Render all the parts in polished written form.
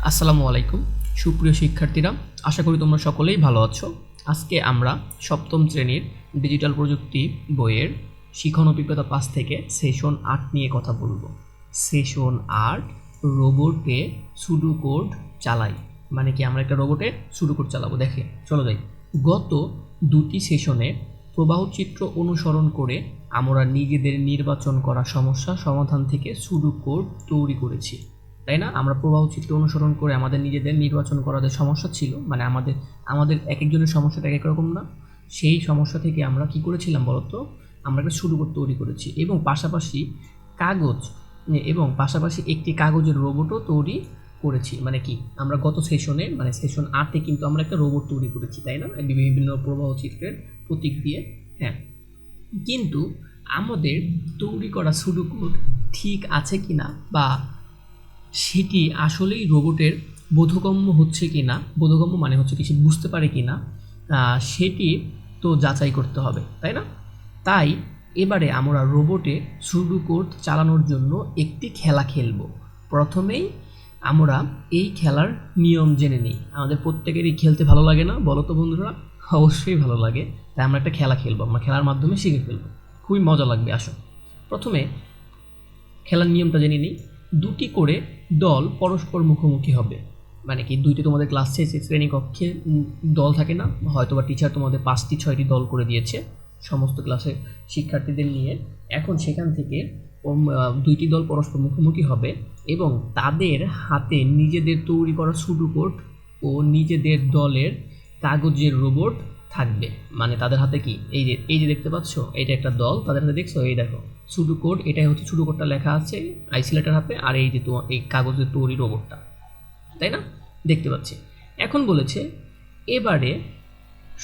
আসসালামু আলাইকুম সুপ্রিয় শিক্ষার্থীরা, আশা করি তোমরা সকলেই ভালো আছো। আজকে আমরা সপ্তম শ্রেণীর ডিজিটাল প্রযুক্তি বইয়ের শিখন অভিজ্ঞতা 5 থেকে সেশন 8 নিয়ে কথা বলবো। সেশন 8 রোবটে সুডোকোড চালাই, মানে কি আমরা একটা রোবটে সুডোকোড চালাবো। দেখে চলো যাই। গত দুটি সেশনে প্রবাহচিত্র অনুসরণ করে আমরা নিজেদের নির্বাচন করা সমস্যা সমাধান থেকে সুডোকোড তৈরি করেছি, তাই না? আমরা প্রবাহ চিত্র অনুসরণ করে আমাদের নিজেদের নির্বাচন করার যে সমস্যা ছিল, মানে আমাদের এক একজনের সমস্যাটা এক এক রকম না, সেই সমস্যা থেকে আমরা কি করেছিলাম বলতো, আমরা একটা সুডোকোড তৈরি করেছি এবং পাশাপাশি একটি কাগজের রোবটও তৈরি করেছি। মানে কি আমরা গত সেশনে মানে সেশন 8-এ কিন্তু আমরা একটা রোবট তৈরি করেছি, তাই না? বিভিন্ন প্রবাহ চিত্রের প্রতীক দিয়ে। হ্যাঁ, কিন্তু আমাদের তৈরি করা সুডোকোড ঠিক আছে কিনা বা সেটি আসলেই রোবটের বোধগম্য হচ্ছে কি না, বোধগম্য মানে হচ্ছে কি সে বুঝতে পারে কি না, সেটি তো যাচাই করতে হবে, তাই না? তাই এবারে আমরা রোবটে সুডোকোড চালানোর জন্য একটি খেলা খেলব। প্রথমেই আমরা এই খেলার নিয়ম জেনে নিই। আমাদের প্রত্যেকেরই খেলতে ভালো লাগে না বলো তো বন্ধুরা? অবশ্যই ভালো লাগে। তাই আমরা একটা খেলা খেলবো, আমরা খেলার মাধ্যমে শিখে ফেলবো, খুবই মজা লাগবে। আসো প্রথমে খেলার নিয়মটা জেনে নিই। দুটি করে দল পরস্পর মুখোমুখি হবে, মানে কি দুইটি তোমাদের ক্লাস শেষে শ্রেণীকক্ষে দল থাকে না, হয়তো বা টিচার তোমাদের 5-6টি দল করে দিয়েছে সমস্ত ক্লাসের শিক্ষার্থীদের নিয়ে। এখন সেখান থেকে দুইটি দল পরস্পর মুখোমুখি হবে এবং তাদের হাতে নিজেদের তৈরি করা সুডোকোড ও নিজেদের দলের কাগজের রোবট থাকবে। মানে তাদের হাতে কি এই যে দেখতে পাচ্ছ, এইটা একটা দল, তাদের হাতে দেখছো, এই দেখো সুডোকোড, এটাই হচ্ছে সুডোকোডটা লেখা আছে আইসোলেটার হাতে, আর এই যে তোমার এই কাগজের তৈরি রোবটটা, তাই না? দেখতে পাচ্ছি। এখন বলেছে এবারে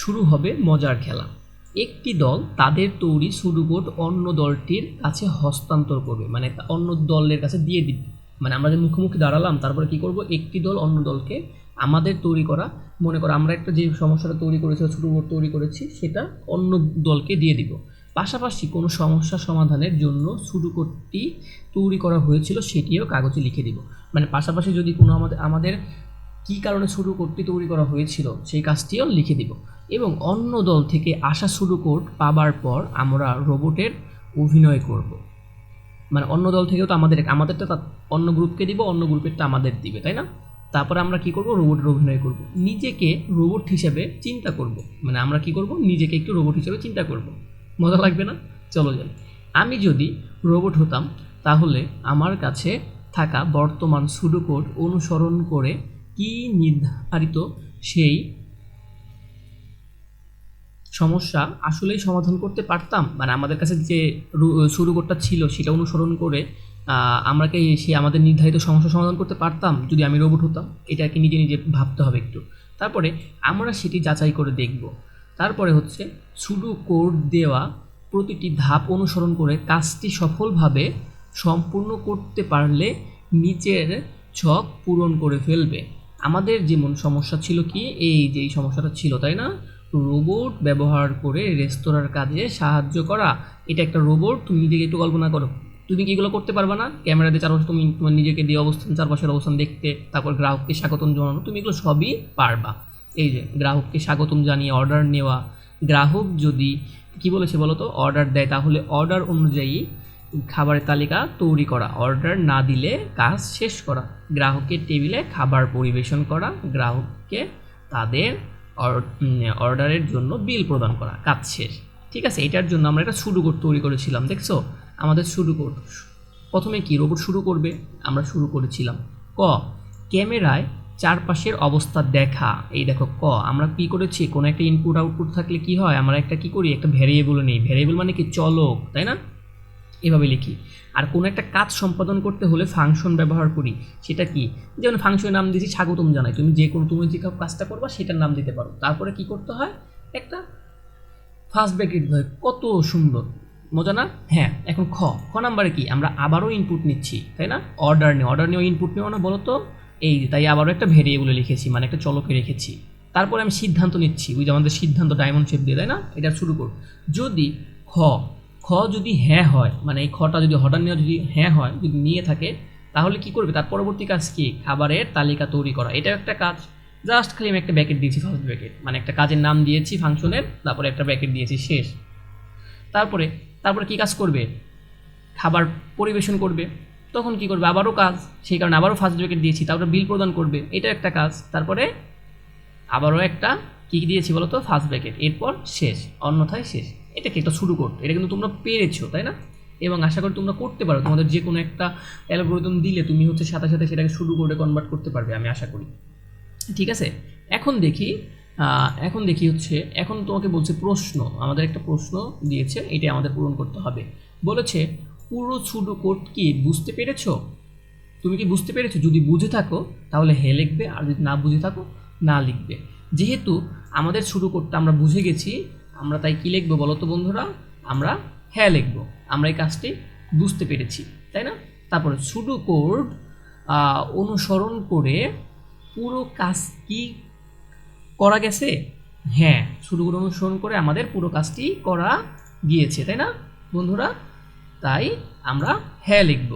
শুরু হবে মজার খেলা। একটি দল তাদের তৈরি সুডোকোড অন্য দলটির কাছে হস্তান্তর করবে, মানে অন্য দলের কাছে দিয়ে দিবে। মানে আমরা যে মুখোমুখি দাঁড়ালাম, তারপরে কি করব, একটি দল অন্য দলকে আমাদের তৈরি করা, মনে করো আমরা একটা যে সমস্যাটা তৈরি করেছি সুডোকোড তৈরি করেছি, সেটা অন্য দলকে দিয়ে দিব। পাশাপাশি কোনো সমস্যা সমাধানের জন্য সুডোকোডটি তৈরি করা হয়েছিল সেটিও কাগজে লিখে দিব। মানে পাশাপাশি যদি কোনো আমাদের কী কারণে সুডোকোডটি তৈরি করা হয়েছিল সেই কাজটিও লিখে দিব। এবং অন্য দল থেকে আসা সুডোকোড পাবার পর আমরা রোবটের অভিনয় করব। মানে অন্য দল থেকেও তো আমাদেরটা অন্য গ্রুপকে দিব, অন্য গ্রুপেরটা আমাদের দিবে, তাই না? তারপরে আমরা কি করব, রোবটের অভিনয় করব, নিজেকে রোবট হিসেবে চিন্তা করব। মানে আমরা কি করব, নিজেকে একটু রোবট হিসেবে চিন্তা করব। মজা লাগবে না? চলো যাই। আমি যদি রোবট হতাম তাহলে আমার কাছে থাকা বর্তমান সুডোকোড অনুসরণ করে কি নির্ধারিত সেই সমস্যা আসলেই সমাধান করতে পারতাম। মানে আমাদের কাছে যে সুডোকোডটা ছিল সেটা অনুসরণ করে আমরা কি সে আমাদের নির্ধারিত সমস্যা সমাধান করতে পারতাম যদি আমি রোবট হতাম? এটাকে নিজে নিজে ভাবতে হবে একটু। তারপরে আমরা সেটি যাচাই করে দেখব। তারপরে হচ্ছে সুডোকোড দেওয়া প্রতিটি ধাপ অনুসরণ করে কাজটি সফলভাবে সম্পূর্ণ করতে পারলে নিচের ছক পূরণ করে ফেলবে। আমাদের যেমন সমস্যা ছিল কি, এই যে এই সমস্যাটা ছিল, তাই না? রোবট ব্যবহার করে রেস্তোরাঁর কাজে সাহায্য করা, এটা একটা রোবট। তুমি নিজেকে একটু কল্পনা করো, তুমি কি এগুলো করতে পারবে না? ক্যামেরা দিয়ে চারপাশে তুমি তোমার নিজেকে দিয়ে চারপাশের অবস্থান দেখতে, তারপর গ্রাহককে স্বাগতম জানানো, তুমি এগুলো সবই পারবা। এই যে গ্রাহককে স্বাগতম জানিয়ে অর্ডার নেওয়া, গ্রাহক যদি কি বলেছে বলো তো, অর্ডার দেয় তাহলে অর্ডার অনুযায়ী খাবারের তালিকা তৈরি করা, অর্ডার না দিলে কাজ শেষ করা, গ্রাহকের টেবিলে খাবার পরিবেশন করা, গ্রাহককে তাদের অর্ডারের জন্য বিল প্রদান করা, কাজ শেষ। ঠিক আছে, এটার জন্য আমরা একটা সুডোকোড তৈরি করেছিলাম। দেখছো আমাদের সুডোকোড প্রথমে কি রোবট শুরু করবে, আমরা শুরু করেছিলাম ক, ক্যামেরায় চারপাশের অবস্থা দেখা। এই দেখো ক, আমরা কি করেছি, কোনো একটা ইনপুট আউটপুট থাকলে কি হয়, আমরা একটা কি করি, একটা ভ্যারিয়েবল নেই। ভ্যারিয়েবল মানে কি, চলক, তাই না? এভাবে লিখি। আর কোনো একটা কাজ সম্পাদন করতে হলে ফাংশন ব্যবহার করি। সেটা কি, যেমন ফাংশনের নাম দিয়েছি স্বাগতম জানাই, তুমি যে কাজটা করবা সেটার নাম দিতে পারো। তারপরে কি করতে হয়, একটা ফার্স্ট ব্র্যাকেট দিতে হয়। কত সুন্দর, মজা না? হ্যাঁ, এখন খ নাম্বারে কি, আমরা আবারও ইনপুট নিচ্ছি, তাই না? অর্ডার নিয়েও ইনপুট নেওয়া না বলো তো? এই তাই আবারও একটা ভেরিয়েবলে লিখেছি, মানে একটা চলকে রেখেছি। তারপরে আমি সিদ্ধান্ত নিচ্ছি, ওই যে আমাদের সিদ্ধান্ত ডায়মন্ড শেপ দিয়ে, তাই না? এটা শুরু করব। যদি খ যদি হ্যাঁ হয়, মানে এই খটা যদি অর্ডার নেওয়া যদি হ্যাঁ হয়, যদি নিয়ে থাকে, তাহলে কি করবে, তার পরবর্তী কাজ কি, খাবারের তালিকা তৈরি করা। এটাও একটা কাজ। জাস্ট খালি আমি একটা ব্র্যাকেট দিয়েছি, ফার্স্ট ব্র্যাকেট, মানে একটা কাজের নাম দিয়েছি ফাংশনের, তারপরে একটা ব্র্যাকেট দিয়েছি, শেষ। তারপরে তারপরে কি কাজ করবে, খাবার পরিবেশন করবে। তখন কি করবে, আবারও কাজ, সেই কারণে আবারও ফার্স্ট ব্র্যাকেট দিয়েছি। তারপরে বিল প্রদান করবে, এটা একটা কাজ। তারপরে আবারও একটা কী দিয়েছি বলো তো, ফার্স্ট ব্র্যাকেট, এরপর শেষ, অন্যথায় শেষ। এটা কি একটা শুরু করতে, এটা কিন্তু তোমরা পেরেছো, তাই না? এবং আশা করি তোমরা করতে পারো, তোমাদের যে কোনো একটা অ্যালগরিদম দিলে তুমি হচ্ছে সাথে সাথে সেটাকে শুরু করে কনভার্ট করতে পারবে, আমি আশা করি। ঠিক আছে, এখন দেখি হচ্ছে, এখন তোমাকে বলছে প্রশ্ন, আমাদের একটা প্রশ্ন দিয়েছে, এটা আমাদের পূরণ করতে হবে। বলেছে পুরো সুডো কোড কি বুঝতে পেরেছো, তুমি কি বুঝতে পেরেছো? যদি বুঝে থাকো তাহলে হ্যাঁ লিখবে, আর যদি না বুঝে থাকো না লিখবে। যেহেতু আমাদের শুরু করতে আমরা বুঝে গেছি, আমরা তাই কি লিখবো বলো তো বন্ধুরা, আমরা হ্যাঁ লিখবো, আমরা এই কাজটি বুঝতে পেরেছি, তাই না? তারপরে শুডো কোড অনুসরণ করে পুরো কাজ কি করা গেছে, হ্যাঁ শুডো কোড অনুসরণ করে আমাদের পুরো কাজটি করা গিয়েছে, তাই না বন্ধুরা? তাই আমরা হ্যাঁ লিখব।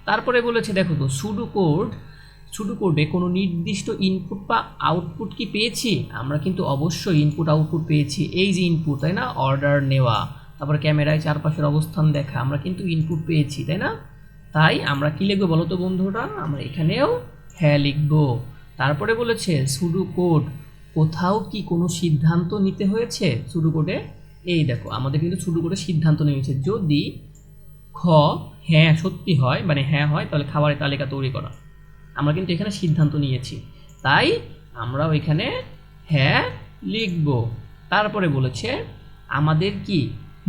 তারপরে বলেছে দেখো তো, শুডো কোডে কোনো নির্দিষ্ট ইনপুট বা আউটপুট কি পেয়েছি, আমরা কিন্তু অবশ্যই ইনপুট আউটপুট পেয়েছি। এই যে ইনপুট, তাই না, অর্ডার নেওয়া, তারপরে ক্যামেরায় চারপাশের অবস্থান দেখা, আমরা কিন্তু ইনপুট পেয়েছি, তাই না? তাই আমরা কি লিখবো বলো তো বন্ধুরা, আমরা এখানেও হ্যাঁ লিখবো। তারপরে বলেছে শুডো কোড কোথাও কি কোনো সিদ্ধান্ত নিতে হয়েছে শুডো কোডে, এই দেখো আমাদের কিন্তু শুডো কোডে সিদ্ধান্ত নিয়েছে। যদি খ হ্যাঁ সত্যি হয়, মানে হ্যাঁ হয়, তাহলে খাবারের তালিকা তৈরি করা, আমরা কিন্তু এখানে সিদ্ধান্ত নিয়েছি, তাই আমরা ওইখানে হ্যাঁ লিখব। তারপরে বলেছে আমাদের কি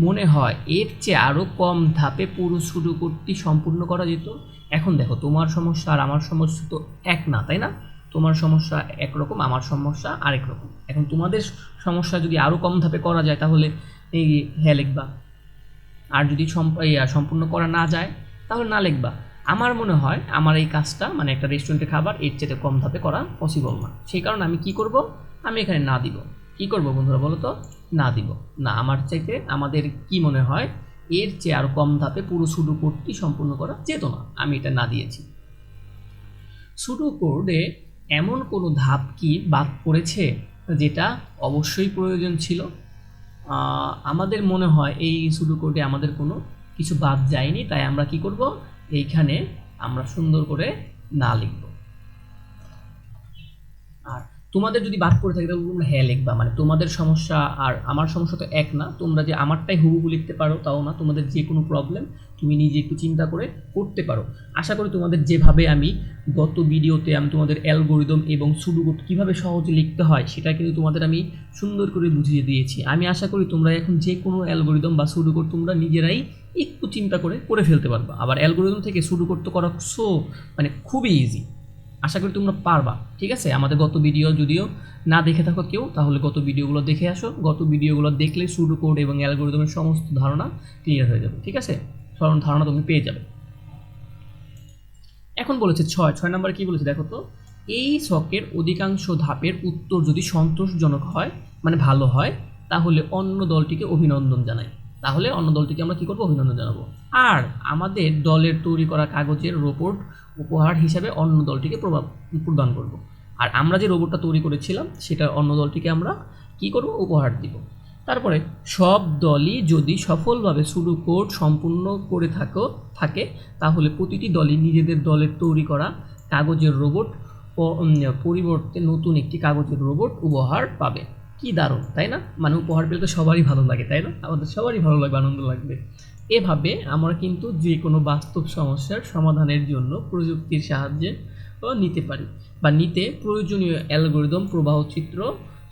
মনে হয় এর চেয়ে আরও কম ধাপে পুরো শুরু করতে সম্পূর্ণ করা যেত। এখন দেখো, তোমার সমস্যা আর আমার সমস্যা তো এক না, তাই না? তোমার সমস্যা একরকম, আমার সমস্যা আরেক রকম। এখন তোমাদের সমস্যা যদি আরও কম ধাপে করা যায় তাহলে এই হ্যাঁ লিখবা, আর যদি সম্পূর্ণ করা না যায় তাহলে না লিখবা। আমার মনে হয় আমার এই কাজটা, মানে একটা রেস্টুরেন্টে খাবার, এর চেয়ে কম ধাপে করা পসিবল না, সেই কারণে আমি কি করব, আমি এখানে না দিব। কি করব বন্ধুরা বলো তো, না দিব। না, আমার চাইতে আমাদের কি মনে হয় এর চেয়ে আরও কম ধাপে পুরো শুডো কোডটি সম্পূর্ণ করা যেত না, আমি এটা না দিয়েছি। শুডো কোডে এমন কোনো ধাপ কি বাদ পড়েছে যেটা অবশ্যই প্রয়োজন ছিল? আমাদের মনে হয় এই শুডো কোডে আমাদের কোনো কিছু বাদ যায়নি, তাই আমরা কি করব, এইখানে আমরা সুন্দর করে না লিখব। আর তোমাদের যদি বাদ পড়ে থাকে তাহলে তোমরা হ্যাঁ লিখবা, মানে তোমাদের সমস্যা আর আমার সমস্যা তো এক না। তোমরা যে আমারটাই হুবহু লিখতে পারো তাও না, তোমাদের যে কোনো প্রবলেম তুমি নিজে একটু চিন্তা করে করতে পারো। আশা করি তোমাদের যেভাবে আমি গত ভিডিওতে আমি তোমাদের অ্যালগরিদম এবং শুডো কোড কীভাবে সহজে লিখতে হয় সেটা কিন্তু তোমাদের আমি সুন্দর করে বুঝিয়ে দিয়েছি। আমি আশা করি তোমরা এখন যে কোনো অ্যালগরিদম বা শুডো কোড তোমরা নিজেরাই একটু চিন্তা করে ফেলতে পারবা। আবার অ্যালগরিদম থেকে শুডো কোড তো করা মানে খুবই ইজি, আশা করি তোমরা পারবা। ঠিক আছে, আমাদের গত ভিডিও যদিও না দেখে থাকো কেউ, তাহলে গত ভিডিওগুলো দেখে আসো। গত ভিডিওগুলো দেখলে শুডো কোড এবং অ্যালগরিদমের সমস্ত ধারণা ক্লিয়ার হয়ে যাবে। ঠিক আছে, সরল ধারণা তুমি পেয়ে যাবে। এখন বলেছে 6 নম্বরে কি বলেছে দেখো তো, এই ছকের অধিকাংশ ধাপের উত্তর যদি সন্তোষজনক হয়, মানে ভালো হয়, তাহলে অন্য দলটিকে অভিনন্দন জানাই। তাহলে অন্য দলটিকে আমরা কী করবো, অভিনন্দন জানাবো। আর আমাদের দলের তৈরি করা কাগজের রোবট উপহার হিসাবে অন্য দলটিকে প্রদান করব। আর আমরা যে রোবটটা তৈরি করেছিলাম সেটা অন্য দলটিকে আমরা কি করব, উপহার দিব। তারপরে সব দলই যদি সফলভাবে শুডো কোড সম্পূর্ণ করে থাকে তাহলে প্রতিটি দলই নিজেদের দলের তৈরি করা কাগজের রোবট পরিবর্তে নতুন একটি কাগজের রোবট উপহার পাবে। কি দারুণ, তাই না? মানে উপহার পেলে তো সবারই ভালো লাগে, তাই না? আমাদের সবারই ভালো লাগবে, আনন্দ লাগবে। এভাবে আমরা কিন্তু যে কোনো বাস্তব সমস্যার সমাধানের জন্য প্রযুক্তির সাহায্যে নিতে পারি, বা নিতে প্রয়োজনীয় অ্যালগরিদম প্রবাহ চিত্র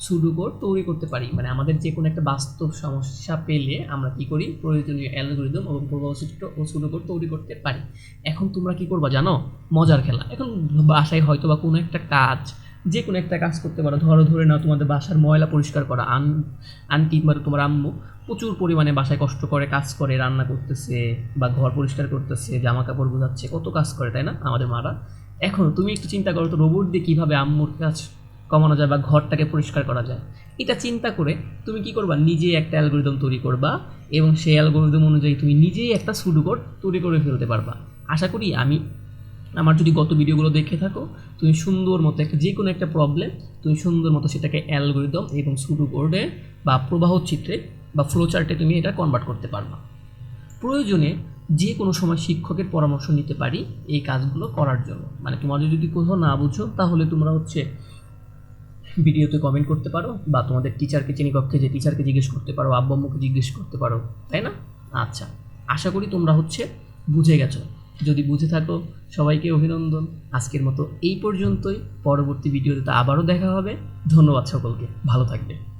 শুডো কোড তৈরি করতে পারি। মানে আমাদের যে কোনো একটা বাস্তব সমস্যা পেলে আমরা কি করি, প্রয়োজনীয় অ্যালগরিদম এবং প্রবাহ চিত্র ও শুডো কোড তৈরি করতে পারি। এখন তোমরা কি করবা জানো, মজার খেলা। এখন বাসায় হয়তো বা কোনো একটা কাজ, যে কোনো একটা কাজ করতে পারো। ধরে নাও তোমাদের বাসার ময়লা পরিষ্কার করা, আন্টি বা তোমার আম্মু প্রচুর পরিমাণে বাসায় কষ্ট করে কাজ করে, রান্না করতেছে বা ঘর পরিষ্কার করতেছে, জামা কাপড় গোছাচ্ছে, কত কাজ করে, তাই না আমাদের মারা? এখন তুমি একটু চিন্তা করো তো, রোবট দিয়ে কীভাবে আম্মুর কাজ কমানো যায় বা ঘরটাকে পরিষ্কার করা যায়। এটা চিন্তা করে তুমি কি করবা, নিজে একটা অ্যালগরিদম তৈরি করবা এবং সেই অ্যালগরিদম অনুযায়ী তুমি নিজেই একটা শুডো কোড তৈরি করে ফেলতে পারবা। আশা করি আমি আমার যদি গত ভিডিওগুলো দেখে থাকো, তুমি সুন্দর মতো একটা যে কোনো একটা প্রবলেম তুমি সুন্দর মতো সেটাকে অ্যালগরিদম এবং সুডো কোডে বা প্রবাহ চিত্রে বা ফ্লো চার্টে তুমি এটা কনভার্ট করতে পারবা। প্রয়োজনে যে কোনো সময় শিক্ষকের পরামর্শ নিতে পারি এই কাজগুলো করার জন্য। মানে তোমাদের যদি কোথাও না বুঝো তাহলে তোমরা ভিডিওতে কমেন্ট করতে পারো, বা তোমাদের টিচারকে, শ্রেণীকক্ষে যে টিচারকে জিজ্ঞেস করতে পারো, আব্বু আম্মুকে জিজ্ঞেস করতে পারো, তাই না? আচ্ছা, আশা করি তোমরা বুঝে গেছো। যদি বুঝে থাকো, সবাইকে অভিনন্দন। আজকের মতো এই পর্যন্তই। পরবর্তী ভিডিওতে আবারও দেখা হবে। ধন্যবাদ সকলকে, ভালো থাকবে।